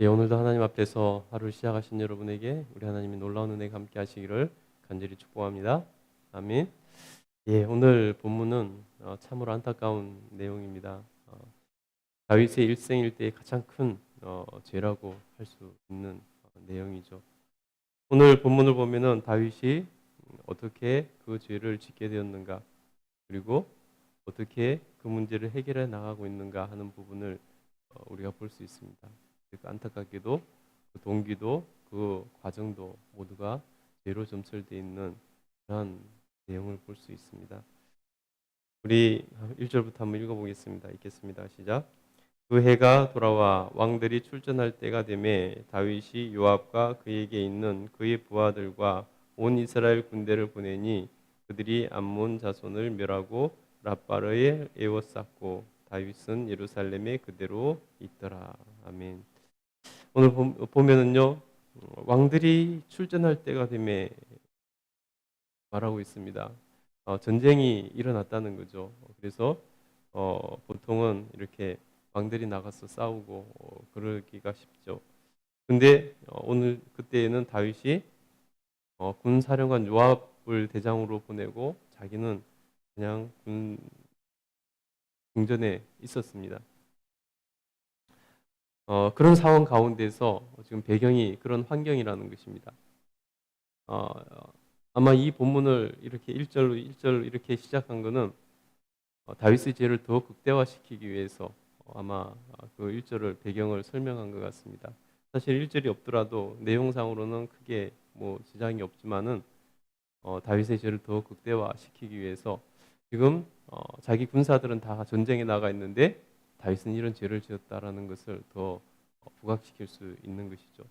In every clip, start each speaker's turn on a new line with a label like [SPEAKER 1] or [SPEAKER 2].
[SPEAKER 1] 예, 오늘도 하나님 앞에서 하루를 시작하신 여러분에게 우리 하나님의 놀라운 은혜가 함께 하시기를 간절히 축복합니다. 아멘. 예, 오늘 본문은 참으로 안타까운 내용입니다. 다윗의 일생일대의 가장 큰 죄라고 할 수 있는 내용이죠. 오늘 본문을 보면은 다윗이 어떻게 그 죄를 짓게 되었는가, 그리고 어떻게 그 문제를 해결해 나가고 있는가 하는 부분을 우리가 볼 수 있습니다. 안타깝게도 그 동기도 그 과정도 모두가 죄로 점철되어 있는 그런 내용을 볼 수 있습니다. 우리 1절부터 한번 읽어보겠습니다. 읽겠습니다. 시작. 그 해가 돌아와 왕들이 출전할 때가 되매 다윗이 요압과 그에게 있는 그의 부하들과 온 이스라엘 군대를 보내니 그들이 암몬 자손을 멸하고 랍바르에 에워쌌고 다윗은 예루살렘에 그대로 있더라. 아멘. 오늘 보면은요, 왕들이 출전할 때가 되매 말하고 있습니다. 전쟁이 일어났다는 거죠. 그래서 보통은 이렇게 왕들이 나가서 싸우고 그러기가 쉽죠. 근데 오늘 그때에는 다윗이 군사령관 요압을 대장으로 보내고 자기는 그냥 궁전에 있었습니다. 그런 상황 가운데서 지금 배경이 그런 환경이라는 것입니다. 어, 아마 이 본문을 이렇게 1절로 1절 이렇게 시작한 것은 다윗의 죄를 더 극대화시키기 위해서 아마 그 1절을 배경을 설명한 것 같습니다. 사실 1절이 없더라도 내용상으로는 크게 뭐 지장이 없지만은 다윗의 죄를 더 극대화시키기 위해서 지금 자기 군사들은 다 전쟁에 나가 있는데 다윗은 이런 죄를 지었다라는 것을 더 부각시킬 수 있는 것이죠.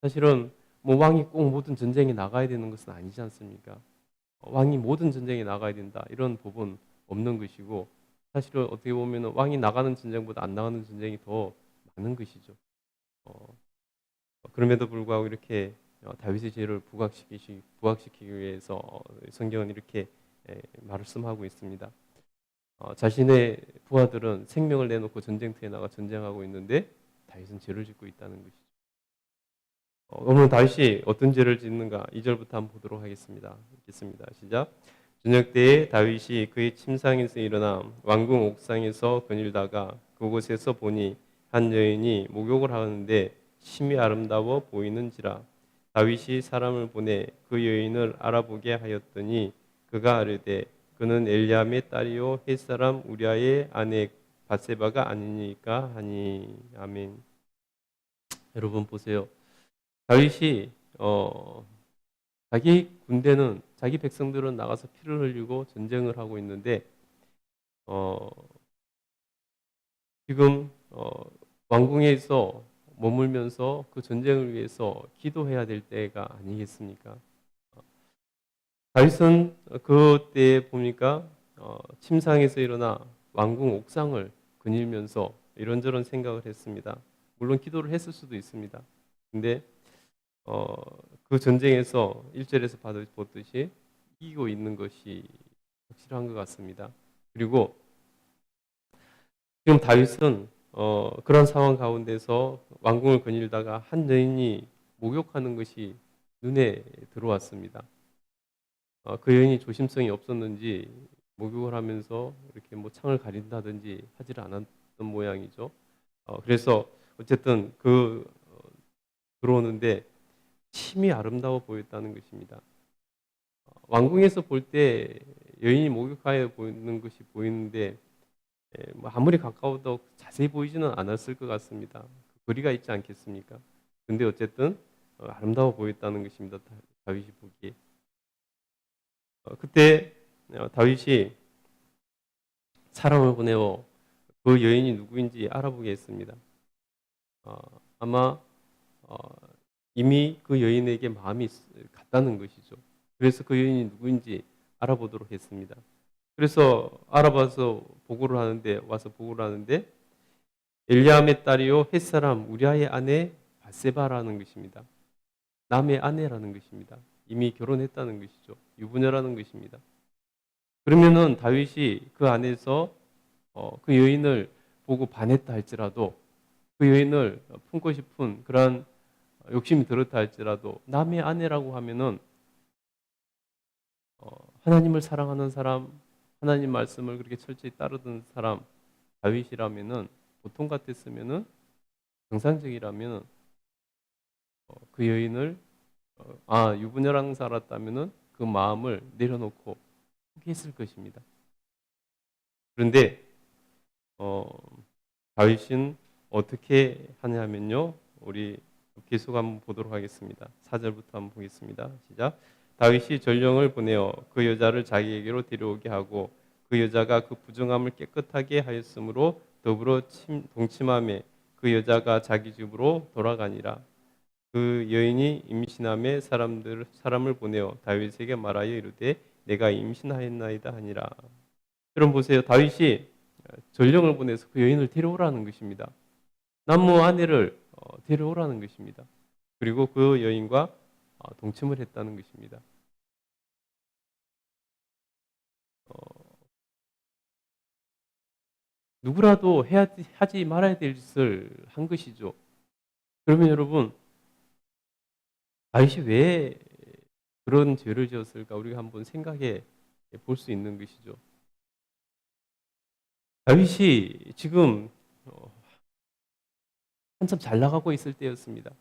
[SPEAKER 1] 사실은 뭐 왕이 꼭 모든 전쟁에 나가야 되는 것은 아니지 않습니까? 왕이 모든 전쟁에 나가야 된다 이런 법은 없는 것이고, 사실은 어떻게 보면 왕이 나가는 전쟁보다 안 나가는 전쟁이 더 많은 것이죠. 그럼에도 불구하고 이렇게 다윗의 죄를 부각시키기 위해서 성경은 이렇게 말씀하고 있습니다. 자신의 부하들은 생명을 내놓고 전쟁터에 나가 전쟁하고 있는데 다윗은 죄를 짓고 있다는 것이죠. 오늘 다윗이 어떤 죄를 짓는가 2절부터 한번 보도록 하겠습니다. 읽겠습니다. 시작. 저녁 때에 다윗이 그의 침상에서 일어나 왕궁 옥상에서 거닐다가 그곳에서 보니 한 여인이 목욕을 하는데 심히 아름다워 보이는지라. 다윗이 사람을 보내 그 여인을 알아보게 하였더니 그가 아뢰되 그는 엘리암의 딸이요 햇사람 우리아의 아내 밧세바가 아니니까 하니. 아멘. 여러분 보세요. 다윗이 자기 군대는 자기 백성들은 나가서 피를 흘리고 전쟁을 하고 있는데 어, 지금 왕궁에서 머물면서 그 전쟁을 위해서 기도해야 될 때가 아니겠습니까? 다윗은 그때 보니까 침상에서 일어나 왕궁 옥상을 거닐면서 이런저런 생각을 했습니다. 물론 기도를 했을 수도 있습니다. 근데 그 전쟁에서 1절에서 보듯이 이기고 있는 것이 확실한 것 같습니다. 그리고 지금 다윗은 그런 상황 가운데서 왕궁을 거닐다가 한 여인이 목욕하는 것이 눈에 들어왔습니다. 그 여인이 조심성이 없었는지 목욕을 하면서 이렇게 뭐 창을 가린다든지 하지를 않았던 모양이죠. 그래서 어쨌든 들어오는데 심히 아름다워 보였다는 것입니다. 왕궁에서 볼 때 여인이 목욕하여 보이는 것이 보이는데 뭐 아무리 가까워도 자세히 보이지는 않았을 것 같습니다. 거리가 있지 않겠습니까? 근데 어쨌든 아름다워 보였다는 것입니다. 다윗이 보기에. 그때 다윗이 사람을 보내어 그 여인이 누구인지 알아보게 했습니다. 아마 이미 그 여인에게 마음이 갔다는 것이죠. 그래서 그 여인이 누구인지 알아보도록 했습니다. 그래서 알아봐서 와서 보고를 하는데 엘리암의 딸이요 햇사람 우리아의 아내 밧세바라는 것입니다. 남의 아내라는 것입니다. 이미 결혼했다는 것이죠. 유부녀라는 것입니다. 그러면은 다윗이 그 안에서 그 여인을 보고 반했다 할지라도 그 여인을 품고 싶은 그러한 욕심이 들었다 할지라도 남의 아내라고 하면은 하나님을 사랑하는 사람, 하나님 말씀을 그렇게 철저히 따르던 사람 다윗이라면은 보통 같았으면은 정상적이라면은 그 여인을 유부녀랑 살았다면은 그 마음을 내려놓고 포기했을 것입니다. 그런데 어, 다윗은 어떻게 하냐면요. 우리 계속 한번 보도록 하겠습니다. 4절부터 한번 보겠습니다. 시작. 다윗이 전령을 보내어 그 여자를 자기에게로 데려오게 하고 그 여자가 그 부정함을 깨끗하게 하였으므로 더불어 동침함에 그 여자가 자기 집으로 돌아가니라. 그 여인이 임신함에 사람을 보내어 다윗에게 말하여 이르되 내가 임신하였나이다 하니라. 여러분 보세요. 다윗이 전령을 보내서 그 여인을 데려오라는 것입니다. 남모 아내를 데려오라는 것입니다. 그리고 그 여인과 동침을 했다는 것입니다. 누구라도 하지 말아야 될 짓을 한 것이죠. 그러면 여러분 다윗이 왜 그런 죄를 지었을까 우리가 한번 생각해 볼 수 있는 것이죠. 다윗이 지금 한참 잘 나가고 있을 때였습니다.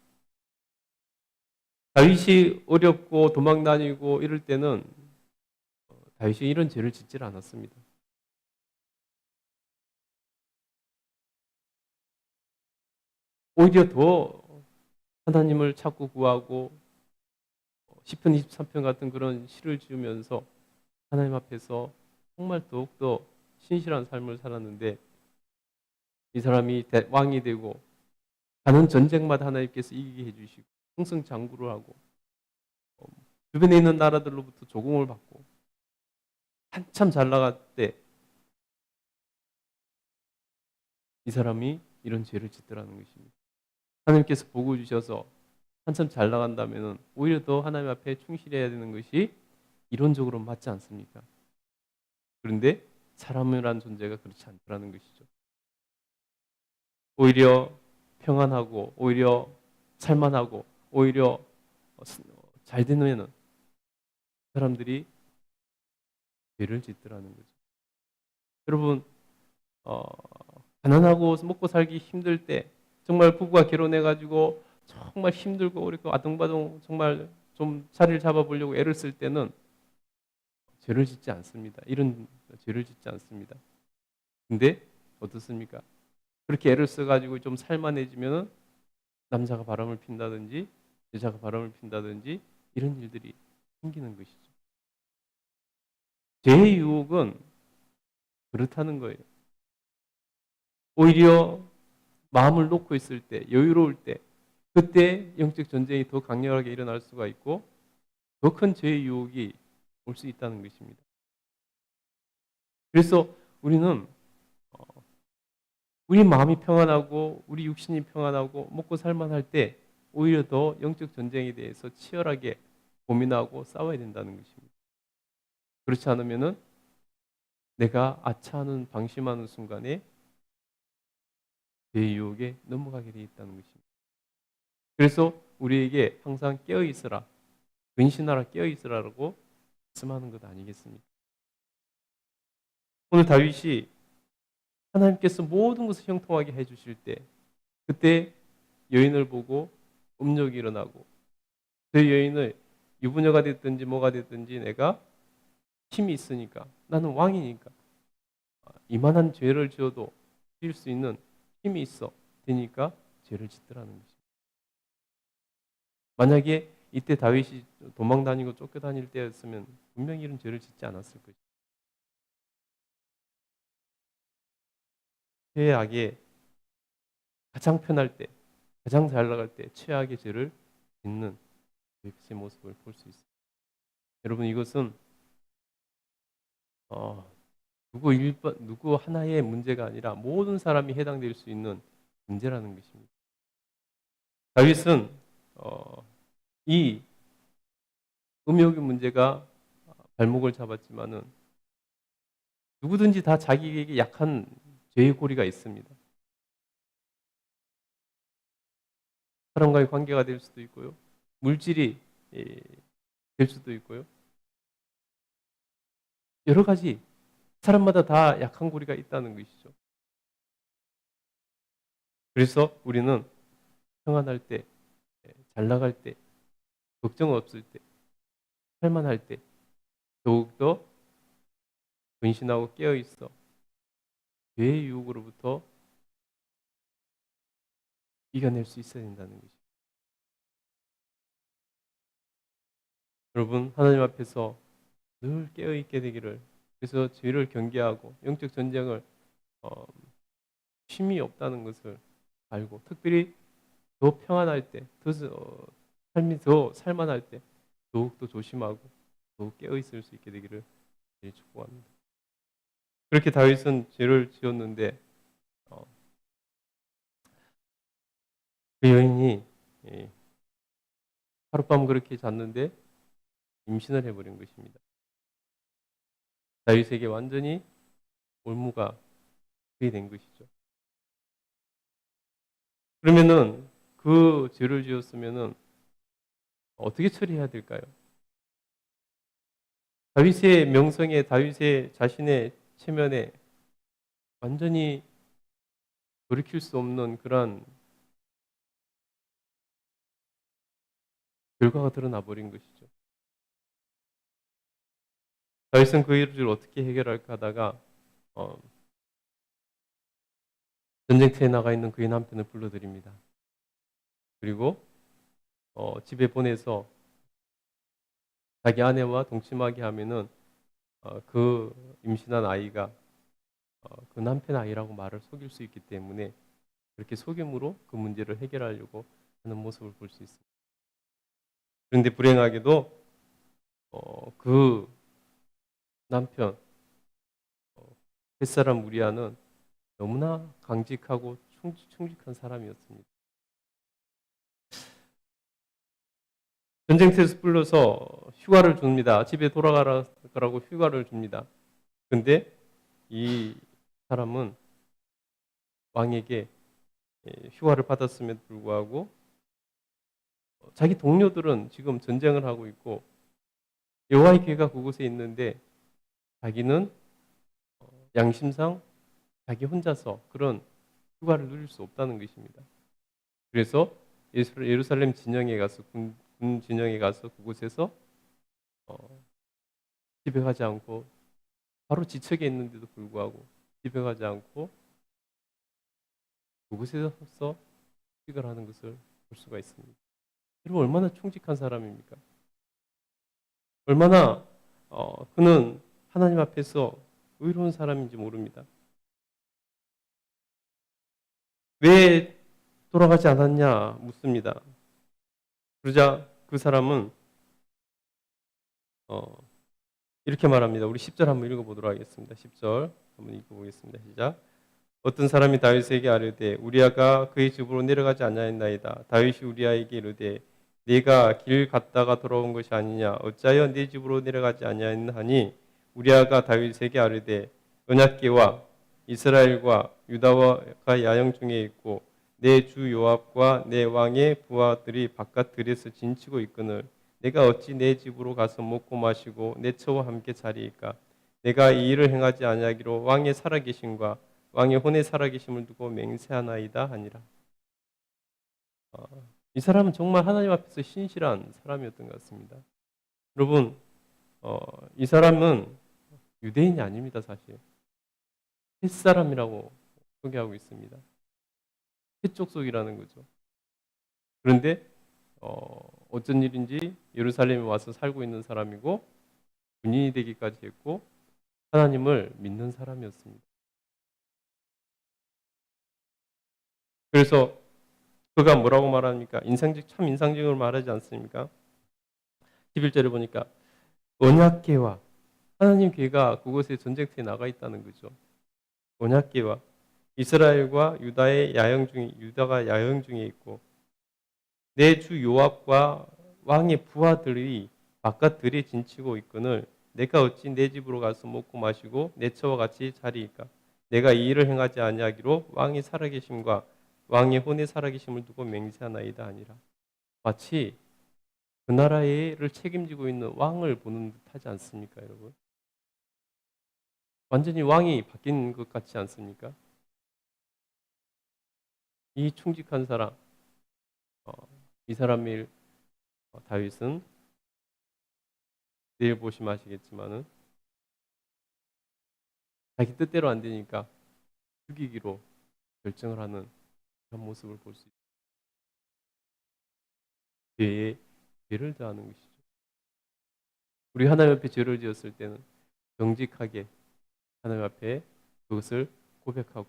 [SPEAKER 1] 다윗이 어렵고 도망 다니고 이럴 때는 다윗이 이런 죄를 짓질 않았습니다. 오히려 더 하나님을 찾고 구하고 시편 23편 같은 그런 시를 지으면서 하나님 앞에서 정말 더욱더 신실한 삶을 살았는데 이 사람이 왕이 되고 가는 전쟁마다 하나님께서 이기게 해주시고 승승장구를 하고 주변에 있는 나라들로부터 조공을 받고 한참 잘 나갈 때 이 사람이 이런 죄를 짓더라는 것입니다. 하나님께서 복을 주셔서 한참 잘 나간다면 오히려 더 하나님 앞에 충실해야 되는 것이 이론적으로 맞지 않습니까? 그런데 사람이란 존재가 그렇지 않더라는 것이죠. 오히려 평안하고 오히려 살만하고 오히려 잘 되면 사람들이 죄를 짓더라는 거죠. 여러분 가난하고 먹고 살기 힘들 때 정말 부부가 결혼해가지고 정말 힘들고 어렵고 아둥바둥 정말 좀 자리를 잡아보려고 애를 쓸 때는 죄를 짓지 않습니다. 이런 죄를 짓지 않습니다. 근데 어떻습니까? 그렇게 애를 써가지고 좀 살만해지면은 남자가 바람을 핀다든지 여자가 바람을 핀다든지 이런 일들이 생기는 것이죠. 죄의 유혹은 그렇다는 거예요. 오히려 마음을 놓고 있을 때, 여유로울 때, 그때 영적 전쟁이 더 강렬하게 일어날 수가 있고 더 큰 죄의 유혹이 올 수 있다는 것입니다. 그래서 우리는 우리 마음이 평안하고 우리 육신이 평안하고 먹고 살만할 때 오히려 더 영적 전쟁에 대해서 치열하게 고민하고 싸워야 된다는 것입니다. 그렇지 않으면은 내가 아차하는 방심하는 순간에 죄의 유혹에 넘어가게 되어 있다는 것입니다. 그래서 우리에게 항상 깨어 있으라, 근신하라, 깨어 있으라라고 말씀하는 것 아니겠습니까? 오늘 다윗이 하나님께서 모든 것을 형통하게 해주실 때 그때 여인을 보고 음욕이 일어나고 그 여인을 유부녀가 됐든지 뭐가 됐든지 내가 힘이 있으니까 나는 왕이니까 이만한 죄를 지어도 지을 수 있는 힘이 있어 되니까 죄를 짓더라는 것입니다. 만약에 이때 다윗이 도망 다니고 쫓겨다닐 때였으면 분명히 이런 죄를 짓지 않았을 것입니다. 최악의 가장 편할 때, 가장 잘 나갈 때 최악의 죄를 짓는 다윗의 모습을 볼 수 있습니다. 여러분 이것은 누구 하나의 문제가 아니라 모든 사람이 해당될 수 있는 문제라는 것입니다. 다윗은 이 음욕의 문제가 발목을 잡았지만은 누구든지 다 자기에게 약한 죄의 고리가 있습니다. 사람과의 관계가 될 수도 있고요. 물질이 될 수도 있고요. 여러 가지 사람마다 다 약한 고리가 있다는 것이죠. 그래서 우리는 평안할 때, 잘 나갈 때, 걱정 없을 때, 살만할 때 더욱더 근신하고 깨어 있어 죄의 유혹으로부터 이겨낼 수 있어야 된다는 것이죠. 여러분, 하나님 앞에서 늘 깨어 있게 되기를, 그래서 죄를 경계하고 영적 전쟁을 어, 쉼이 없다는 것을 알고, 특별히 더 평안할 때, 삶이 더 살만할 때 더욱더 조심하고 더욱 깨어 있을 수 있게 되기를 축복합니다. 그렇게 다윗은 죄를 지었는데 어, 그 여인이 하룻밤 그렇게 잤는데 임신을 해버린 것입니다. 다윗에게 완전히 올무가 되게 된 것이죠. 그러면은 그 죄를 지었으면은 어떻게 처리해야 될까요? 다윗의 명성에, 다윗의 자신의 체면에 완전히 돌이킬 수 없는 그러한 결과가 드러나 버린 것이죠. 다윗은 그 일을 어떻게 해결할까 하다가 전쟁터에 나가 있는 그의 남편을 불러들입니다. 그리고 집에 보내서 자기 아내와 동침하게 하면은 그 임신한 아이가 그 남편 아이라고 말을 속일 수 있기 때문에 그렇게 속임으로 그 문제를 해결하려고 하는 모습을 볼 수 있습니다. 그런데 불행하게도 그 남편 햇사람 우리아는 너무나 강직하고 충직한 사람이었습니다. 전쟁터에서 불러서 휴가를 줍니다. 집에 돌아가라고 휴가를 줍니다. 근데 이 사람은 왕에게 휴가를 받았음에도 불구하고 자기 동료들은 지금 전쟁을 하고 있고 여호와의 궤가 그곳에 있는데 자기는 양심상 자기 혼자서 그런 휴가를 누릴 수 없다는 것입니다. 그래서 예루살렘 진영에 가서 군 진영에 가서 그곳에서 집에 가지 않고 바로 지척에 있는데도 불구하고 집에 가지 않고 그곳에서 휴식을 하는 것을 볼 수가 있습니다. 여러분 얼마나 충직한 사람입니까? 얼마나 그는 하나님 앞에서 의로운 사람인지 모릅니다. 왜 돌아가지 않았냐 묻습니다. 그러자 그 사람은 이렇게 말합니다. 우리 10절 한번 읽어보도록 하겠습니다. 10절 한번 읽어보겠습니다. 시작. 어떤 사람이 다윗에게 아뢰되 우리아가 그의 집으로 내려가지 아니하였나이다. 다윗이 우리아에게 이르되 네가 길 갔다가 돌아온 것이 아니냐 어찌하여 네 집으로 내려가지 아니하였나니 우리아가 다윗에게 아뢰되 언약궤와 이스라엘과 유다가 야영 중에 있고 내 주 요압과 내 왕의 부하들이 바깥 들에서 진치고 있거늘 내가 어찌 내 집으로 가서 먹고 마시고 내 처와 함께 자리일까 내가 이 일을 행하지 아니하기로 왕의 살아계심과 왕의 혼의 살아계심을 두고 맹세하나이다 하니라. 이 사람은 정말 하나님 앞에서 신실한 사람이었던 것 같습니다. 여러분 이 사람은 유대인이 아닙니다. 사실 햇사람이라고 소개하고 있습니다. 햇족속이라는 거죠. 그런데 어쩐 일인지 예루살렘에 와서 살고 있는 사람이고 군인이 되기까지 했고 하나님을 믿는 사람이었습니다. 그래서 그가 뭐라고 말합니까? 참 인상적으로 말하지 않습니까? 11절에 보니까 언약궤와 하나님 궤가 그곳에 전쟁터에 나가 있다는 거죠. 언약궤와 이스라엘과 유다가 야영 중에 있고 내 주 요압과 왕의 부하들이 바깥 들에 진치고 있거늘 내가 어찌 내 집으로 가서 먹고 마시고 내 처와 같이 자리일까? 내가 이 일을 행하지 아니하기로 왕이 살아계심과 왕의 혼에 살아계심을 두고 맹세하나이다 아니라 마치 그 나라를 책임지고 있는 왕을 보는 듯하지 않습니까, 여러분? 완전히 왕이 바뀐 것 같지 않습니까? 이 충직한 사람, 어, 이 사람의 다윗은 내일 보시면 아시겠지만은 자기 뜻대로 안 되니까 죽이기로 결정을 하는 그런 모습을 볼 수 있습니다. 죄에 죄를 더하는 것이죠. 우리 하나님 앞에 죄를 지었을 때는 정직하게 하나님 앞에 그것을 고백하고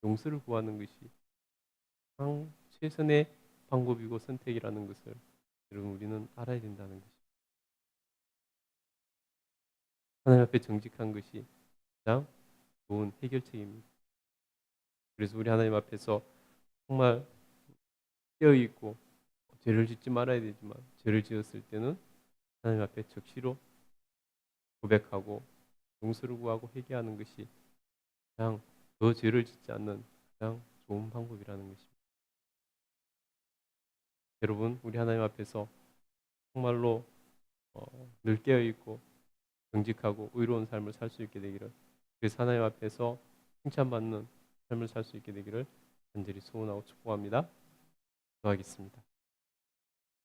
[SPEAKER 1] 용서를 구하는 것이 가장 최선의 방법이고 선택이라는 것을 여러분 우리는 알아야 된다는 것입니다. 하나님 앞에 정직한 것이 가장 좋은 해결책입니다. 그래서 우리 하나님 앞에서 정말 깨어 있고 죄를 짓지 말아야 되지만 죄를 지었을 때는 하나님 앞에 적시로 고백하고 용서를 구하고 회개하는 것이 가장 더 죄를 짓지 않는 가장 좋은 방법이라는 것입니다. 여러분 우리 하나님 앞에서 정말로 늘 깨어 있고 정직하고 의로운 삶을 살 수 있게 되기를, 그래서 하나님 앞에서 칭찬받는 삶을 살 수 있게 되기를 간절히 소원하고 축복합니다. 기도하겠습니다.